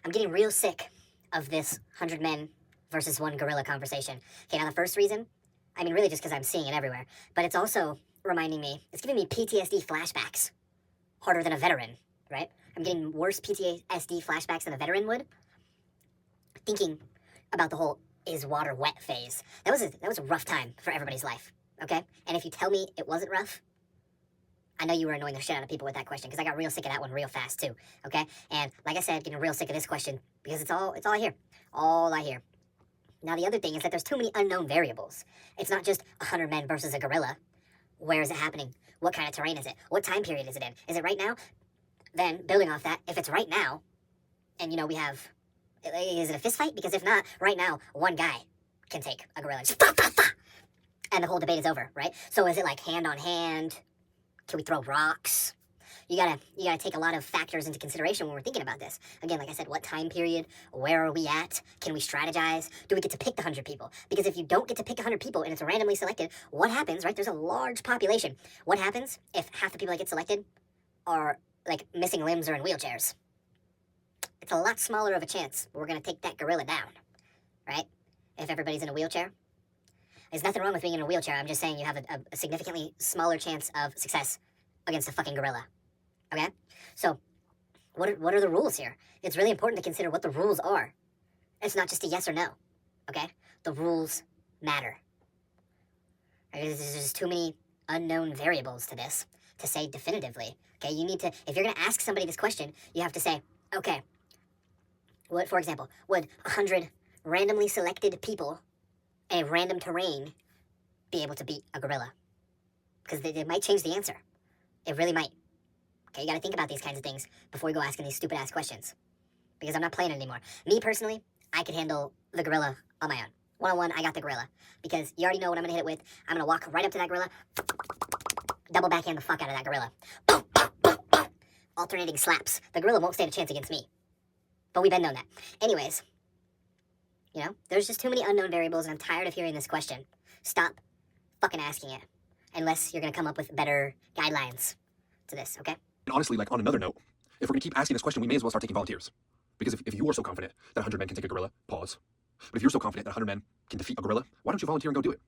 I'm getting real sick of this 100 men versus one gorilla conversation. Okay, now the first reason, I mean, really just because I'm seeing it everywhere, but it's also reminding me, it's giving me PTSD flashbacks harder than a veteran, right? I'm getting worse PTSD flashbacks than a veteran would, thinking about the whole is water wet phase. That was a rough time for everybody's life, okay? And if you tell me it wasn't rough, I know you were annoying the shit out of people with that question because I got real sick of that one real fast too, okay? And like I said, getting real sick of this question because it's all I hear. All I hear. Now the other thing is that there's too many unknown variables. It's not just 100 men versus a gorilla. Where is it happening? What kind of terrain is it? What time period is it in? Is it right now? Then, building off that, if it's right now, and we have, is it a fist fight? Because if not, right now, one guy can take a gorilla and just and the whole debate is over, right? So is it like hand on hand? Can we throw rocks? You gotta take a lot of factors into consideration when we're thinking about this. Again, like I said, what time period? Where are we at? Can we strategize? Do we get to pick the 100 people? Because if you don't get to pick 100 people and it's randomly selected, what happens, right? There's a large population. What happens if half the people that get selected are like missing limbs or in wheelchairs? It's a lot smaller of a chance we're gonna take that gorilla down, right? If everybody's in a wheelchair. There's nothing wrong with being in a wheelchair. I'm just saying you have a significantly smaller chance of success against a fucking gorilla. Okay? So, what are the rules here? It's really important to consider what the rules are. It's not just a yes or no. Okay? The rules matter. Right? There's just too many unknown variables to this to say definitively. Okay? You need to, if you're going to ask somebody this question, you have to say, okay, what, for example, would 100 randomly selected people in a random terrain be able to beat a gorilla? Because they might change the answer. It really might. Okay, you gotta think about these kinds of things before you go asking these stupid ass questions. Because I'm not playing it anymore. Me personally, I could handle the gorilla on my own. One-on-one, I got the gorilla. Because you already know what I'm gonna hit it with. I'm gonna walk right up to that gorilla, double backhand the fuck out of that gorilla. Boom, boom, boom, boom. Alternating slaps. The gorilla won't stand a chance against me. But we've been known that. Anyways, there's just too many unknown variables and I'm tired of hearing this question. Stop fucking asking it. Unless you're gonna come up with better guidelines to this, okay? And honestly, like on another note, if we're going to keep asking this question, we may as well start taking volunteers. Because if you are so confident that 100 men can take a gorilla, pause. But if you're so confident that 100 men can defeat a gorilla, why don't you volunteer and go do it?